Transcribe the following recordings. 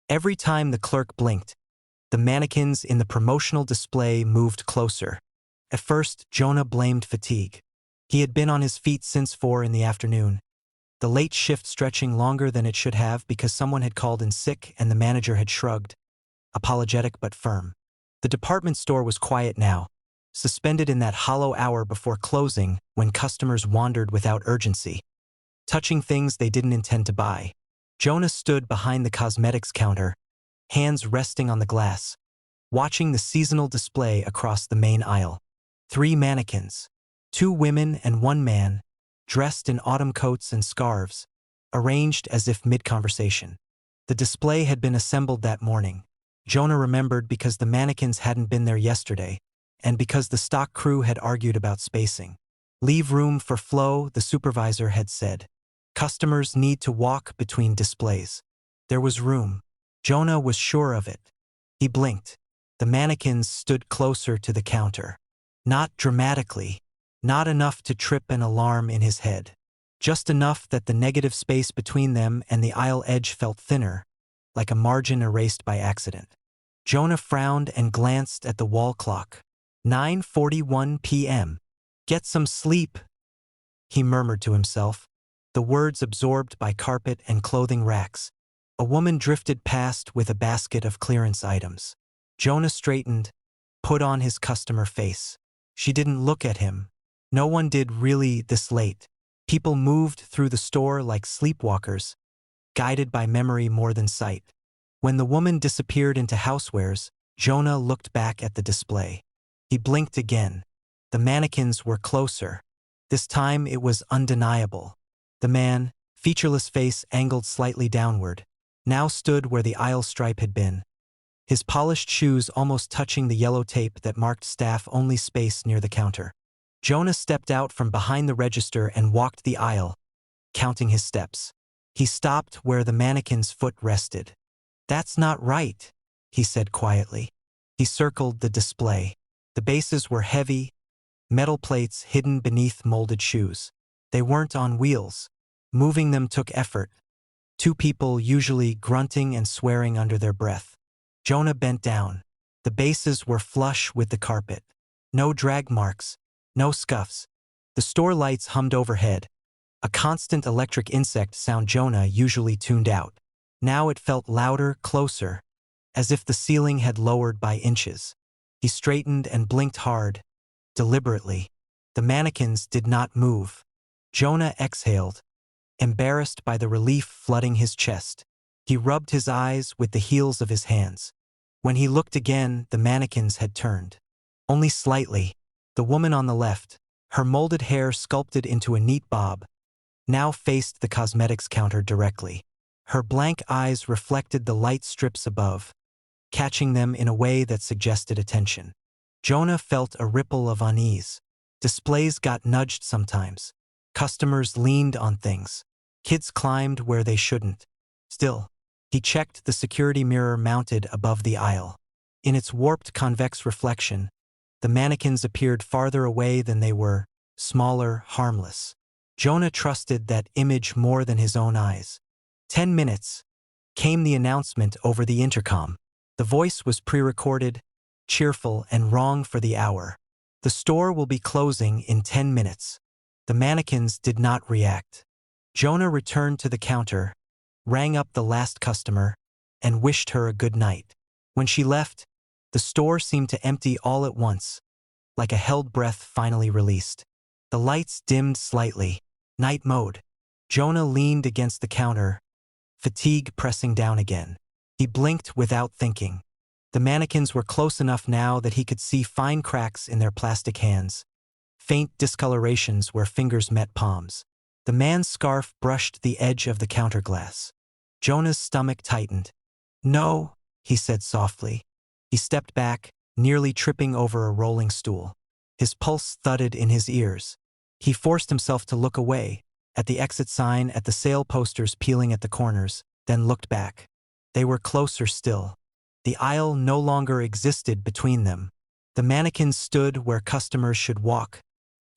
Every time the clerk blinked, the mannequins in the promotional display moved closer. At first, Jonah blamed fatigue. He had been on his feet since 4 in the afternoon, the late shift stretching longer than it should have because someone had called in sick and the manager had shrugged, apologetic but firm. The department store was quiet now, suspended in that hollow hour before closing when customers wandered without urgency, touching things they didn't intend to buy. Jonah stood behind the cosmetics counter, hands resting on the glass, watching the seasonal display across the main aisle. 3 mannequins, 2 women and 1 man, dressed in autumn coats and scarves, arranged as if mid-conversation. The display had been assembled that morning. Jonah remembered because the mannequins hadn't been there yesterday, and because the stock crew had argued about spacing. Leave room for flow, the supervisor had said. Customers need to walk between displays. There was room. Jonah was sure of it. He blinked. The mannequins stood closer to the counter. Not dramatically. Not enough to trip an alarm in his head. Just enough that the negative space between them and the aisle edge felt thinner, like a margin erased by accident. Jonah frowned and glanced at the wall clock. 9:41 p.m. Get some sleep, he murmured to himself, the words absorbed by carpet and clothing racks. A woman drifted past with a basket of clearance items. Jonah straightened, put on his customer face. She didn't look at him. No one did really this late. People moved through the store like sleepwalkers, guided by memory more than sight. When the woman disappeared into housewares, Jonah looked back at the display. He blinked again. The mannequins were closer. This time it was undeniable. The man, featureless face angled slightly downward, now stood where the aisle stripe had been, his polished shoes almost touching the yellow tape that marked staff-only space near the counter. Jonah stepped out from behind the register and walked the aisle, counting his steps. He stopped where the mannequin's foot rested. "That's not right," he said quietly. He circled the display. The bases were heavy, metal plates hidden beneath molded shoes. They weren't on wheels. Moving them took effort. 2 people usually grunting and swearing under their breath. Jonah bent down. The bases were flush with the carpet. No drag marks, no scuffs. The store lights hummed overhead, a constant electric insect sound Jonah usually tuned out. Now it felt louder, closer, as if the ceiling had lowered by inches. He straightened and blinked hard, deliberately. The mannequins did not move. Jonah exhaled, embarrassed by the relief flooding his chest. He rubbed his eyes with the heels of his hands. When he looked again, the mannequins had turned. Only slightly. The woman on the left, her molded hair sculpted into a neat bob, now faced the cosmetics counter directly. Her blank eyes reflected the light strips above, catching them in a way that suggested attention. Jonah felt a ripple of unease. Displays got nudged sometimes. Customers leaned on things. Kids climbed where they shouldn't. Still, he checked the security mirror mounted above the aisle. In its warped convex reflection, the mannequins appeared farther away than they were, smaller, harmless. Jonah trusted that image more than his own eyes. 10 minutes, came the announcement over the intercom. The voice was pre-recorded, cheerful and wrong for the hour. The store will be closing in 10 minutes. The mannequins did not react. Jonah returned to the counter, rang up the last customer, and wished her a good night. When she left, the store seemed to empty all at once, like a held breath finally released. The lights dimmed slightly. Night mode. Jonah leaned against the counter, fatigue pressing down again. He blinked without thinking. The mannequins were close enough now that he could see fine cracks in their plastic hands, faint discolorations where fingers met palms. The man's scarf brushed the edge of the counter glass. Jonah's stomach tightened. "No," he said softly. He stepped back, nearly tripping over a rolling stool. His pulse thudded in his ears. He forced himself to look away, at the exit sign, at the sale posters peeling at the corners, then looked back. They were closer still. The aisle no longer existed between them. The mannequins stood where customers should walk,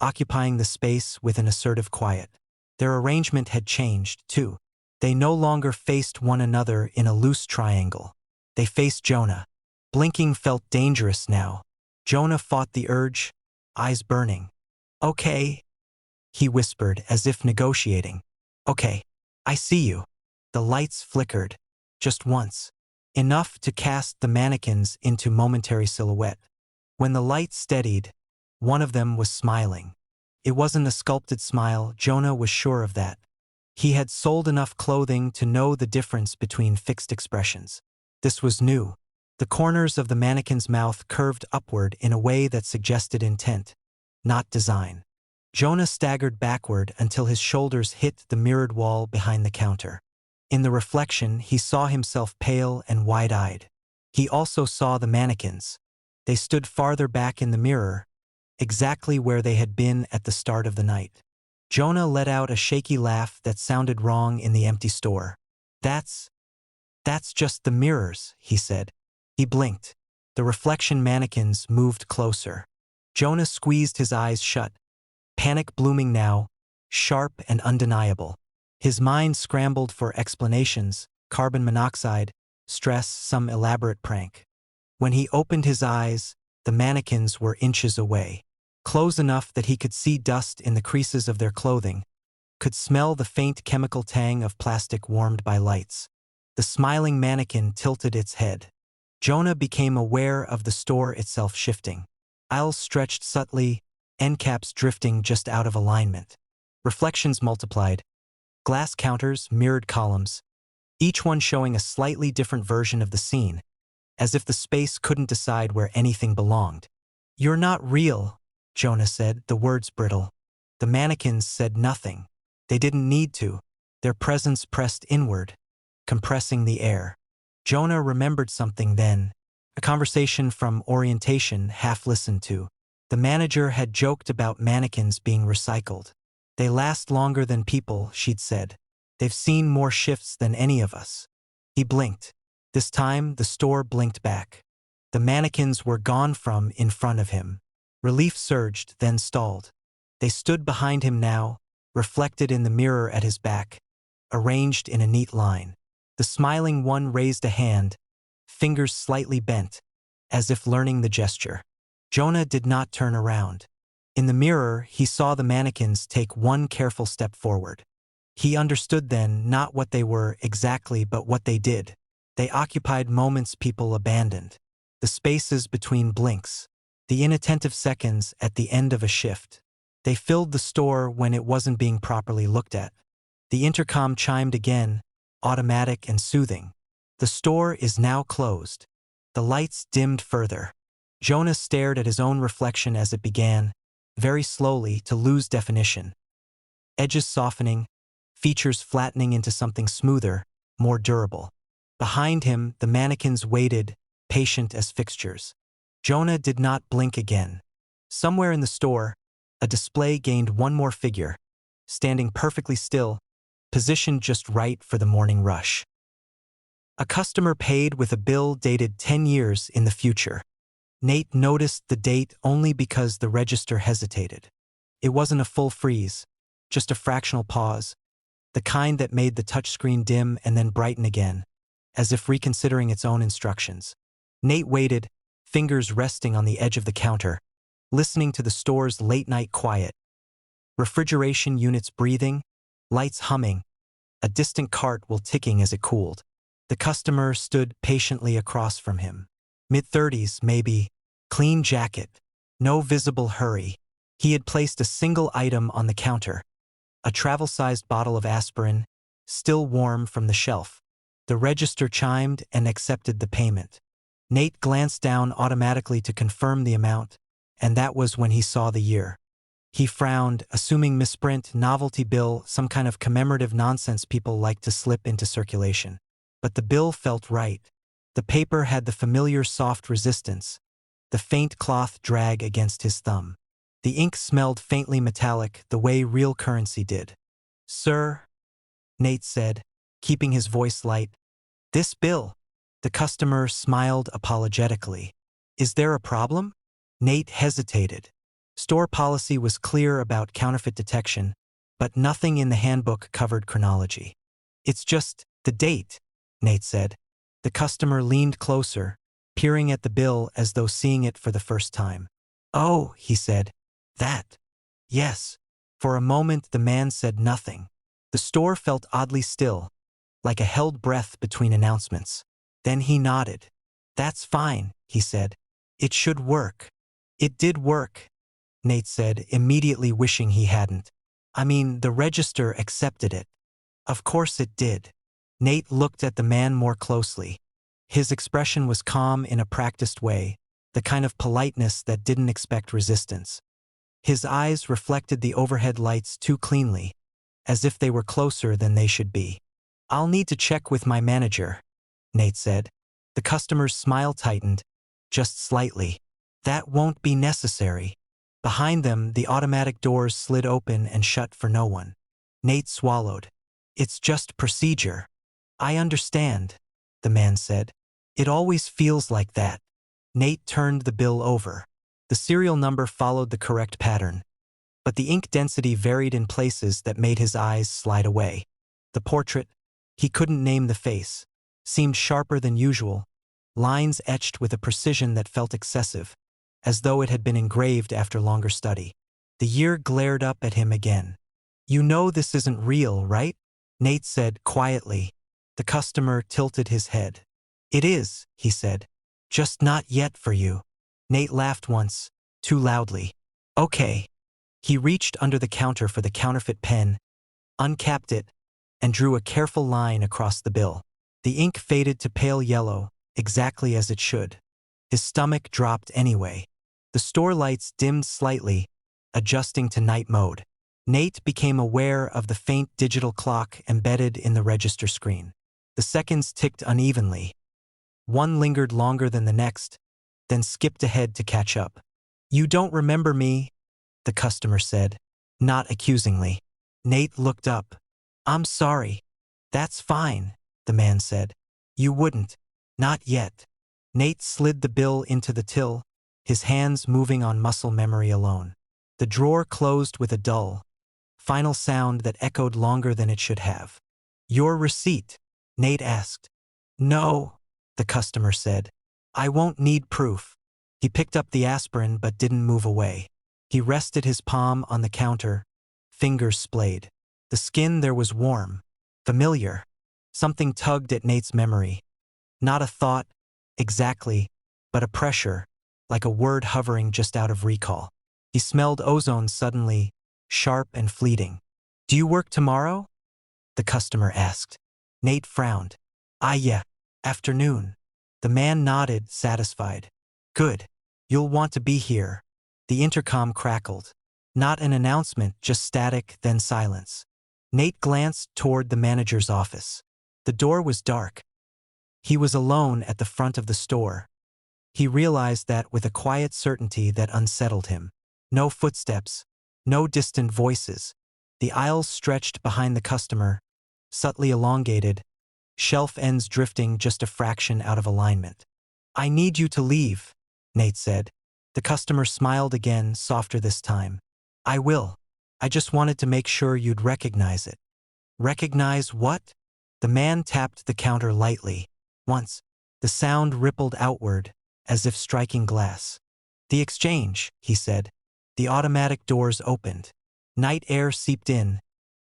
occupying the space with an assertive quiet. Their arrangement had changed, too. They no longer faced one another in a loose triangle. They faced Jonah. Blinking felt dangerous now. Jonah fought the urge, eyes burning. "Okay," he whispered as if negotiating. "Okay, I see you." The lights flickered, just once. Enough to cast the mannequins into momentary silhouette. When the light steadied, one of them was smiling. It wasn't a sculpted smile, Jonah was sure of that. He had sold enough clothing to know the difference between fixed expressions. This was new. The corners of the mannequin's mouth curved upward in a way that suggested intent, not design. Jonah staggered backward until his shoulders hit the mirrored wall behind the counter. In the reflection, he saw himself pale and wide-eyed. He also saw the mannequins. They stood farther back in the mirror, exactly where they had been at the start of the night. Jonah let out a shaky laugh that sounded wrong in the empty store. That's just the mirrors," he said. He blinked. The reflection mannequins moved closer. Jonah squeezed his eyes shut, panic blooming now, sharp and undeniable. His mind scrambled for explanations, carbon monoxide, stress, some elaborate prank. When he opened his eyes, the mannequins were inches away. Close enough that he could see dust in the creases of their clothing, could smell the faint chemical tang of plastic warmed by lights. The smiling mannequin tilted its head. Jonah became aware of the store itself shifting. Aisles stretched subtly, end caps drifting just out of alignment. Reflections multiplied. Glass counters, mirrored columns, each one showing a slightly different version of the scene, as if the space couldn't decide where anything belonged. "You're not real," Jonah said, the words brittle. The mannequins said nothing. They didn't need to. Their presence pressed inward, compressing the air. Jonah remembered something then, a conversation from orientation half listened to. The manager had joked about mannequins being recycled. "They last longer than people," she'd said. "They've seen more shifts than any of us." He blinked. This time, the store blinked back. The mannequins were gone from in front of him. Relief surged, then stalled. They stood behind him now, reflected in the mirror at his back, arranged in a neat line. The smiling one raised a hand, fingers slightly bent, as if learning the gesture. Jonah did not turn around. In the mirror, he saw the mannequins take one careful step forward. He understood then not what they were exactly but what they did. They occupied moments people abandoned. The spaces between blinks. The inattentive seconds at the end of a shift. They filled the store when it wasn't being properly looked at. The intercom chimed again, automatic and soothing. "The store is now closed." The lights dimmed further. Jonah stared at his own reflection as it began, very slowly, to lose definition. Edges softening, features flattening into something smoother, more durable. Behind him, the mannequins waited, patient as fixtures. Jonah did not blink again. Somewhere in the store, a display gained one more figure, standing perfectly still, positioned just right for the morning rush. A customer paid with a bill dated 10 years in the future. Nate noticed the date only because the register hesitated. It wasn't a full freeze, just a fractional pause, the kind that made the touchscreen dim and then brighten again, as if reconsidering its own instructions. Nate waited, fingers resting on the edge of the counter, listening to the store's late-night quiet. Refrigeration units breathing, lights humming, a distant cart while ticking as it cooled. The customer stood patiently across from him. Mid-30s, maybe, clean jacket, no visible hurry. He had placed a single item on the counter, a travel-sized bottle of aspirin, still warm from the shelf. The register chimed and accepted the payment. Nate glanced down automatically to confirm the amount, and that was when he saw the year. He frowned, assuming misprint, novelty bill, some kind of commemorative nonsense people like to slip into circulation. But the bill felt right. The paper had the familiar soft resistance, the faint cloth drag against his thumb. The ink smelled faintly metallic, the way real currency did. "Sir," Nate said, keeping his voice light. "This bill." The customer smiled apologetically. "Is there a problem?" Nate hesitated. Store policy was clear about counterfeit detection, but nothing in the handbook covered chronology. It's just the date, Nate said. The customer leaned closer, peering at the bill as though seeing it for the first time. Oh, he said. That. Yes. For a moment the man said nothing. The store felt oddly still, like a held breath between announcements. Then he nodded. That's fine, he said. It should work. It did work, Nate said, immediately wishing he hadn't. I mean, the register accepted it. Of course it did. Nate looked at the man more closely. His expression was calm in a practiced way, the kind of politeness that didn't expect resistance. His eyes reflected the overhead lights too cleanly, as if they were closer than they should be. I'll need to check with my manager, Nate said. The customer's smile tightened, just slightly. That won't be necessary. Behind them, the automatic doors slid open and shut for no one. Nate swallowed. It's just procedure. I understand, the man said. It always feels like that. Nate turned the bill over. The serial number followed the correct pattern, but the ink density varied in places that made his eyes slide away. The portrait, he couldn't name the face, seemed sharper than usual, lines etched with a precision that felt excessive, as though it had been engraved after longer study. The year glared up at him again. You know this isn't real, right? Nate said quietly. The customer tilted his head. It is, he said. Just not yet for you. Nate laughed once, too loudly. Okay. He reached under the counter for the counterfeit pen, uncapped it, and drew a careful line across the bill. The ink faded to pale yellow, exactly as it should. His stomach dropped anyway. The store lights dimmed slightly, adjusting to night mode. Nate became aware of the faint digital clock embedded in the register screen. The seconds ticked unevenly. One lingered longer than the next, then skipped ahead to catch up. You don't remember me, the customer said, not accusingly. Nate looked up. I'm sorry. That's fine, the man said. You wouldn't. Not yet. Nate slid the bill into the till, his hands moving on muscle memory alone. The drawer closed with a dull, final sound that echoed longer than it should have. Your receipt? Nate asked. No, the customer said. I won't need proof. He picked up the aspirin but didn't move away. He rested his palm on the counter, fingers splayed. The skin there was warm, familiar. Something tugged at Nate's memory. Not a thought, exactly, but a pressure, like a word hovering just out of recall. He smelled ozone suddenly, sharp and fleeting. Do you work tomorrow? The customer asked. Nate frowned. Yeah, afternoon. The man nodded, satisfied. Good. You'll want to be here. The intercom crackled. Not an announcement, just static, then silence. Nate glanced toward the manager's office. The door was dark. He was alone at the front of the store. He realized that with a quiet certainty that unsettled him. No footsteps, no distant voices. The aisles stretched behind the customer, subtly elongated, shelf ends drifting just a fraction out of alignment. I need you to leave, Nate said. The customer smiled again, softer this time. I will. I just wanted to make sure you'd recognize it. Recognize what? The man tapped the counter lightly. Once. The sound rippled outward, as if striking glass. The exchange, he said. The automatic doors opened. Night air seeped in,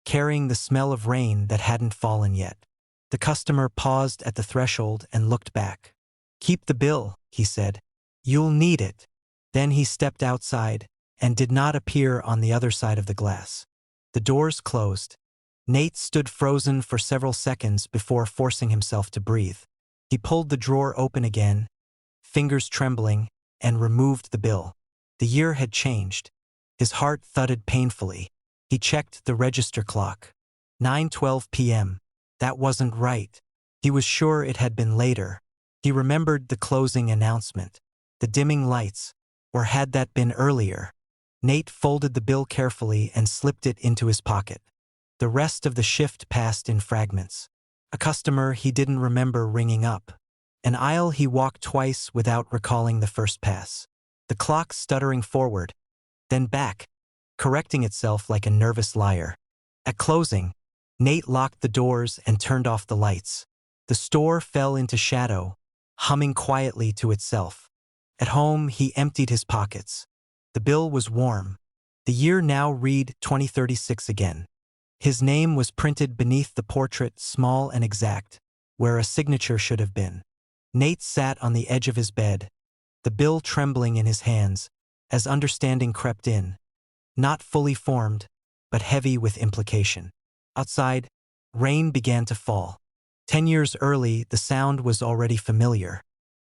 carrying the smell of rain that hadn't fallen yet. The customer paused at the threshold and looked back. Keep the bill, he said. You'll need it. Then he stepped outside and did not appear on the other side of the glass. The doors closed. Nate stood frozen for several seconds before forcing himself to breathe. He pulled the drawer open again, fingers trembling, and removed the bill. The year had changed. His heart thudded painfully. He checked the register clock. 9:12 p.m. That wasn't right. He was sure it had been later. He remembered the closing announcement, the dimming lights, or had that been earlier? Nate folded the bill carefully and slipped it into his pocket. The rest of the shift passed in fragments. A customer he didn't remember ringing up. An aisle he walked twice without recalling the first pass. The clock stuttering forward, then back, correcting itself like a nervous liar. At closing, Nate locked the doors and turned off the lights. The store fell into shadow, humming quietly to itself. At home, he emptied his pockets. The bill was warm. The year now read 2036 again. His name was printed beneath the portrait, small and exact, where a signature should have been. Nate sat on the edge of his bed, the bill trembling in his hands, as understanding crept in. Not fully formed, but heavy with implication. Outside, rain began to fall. 10 years early, the sound was already familiar.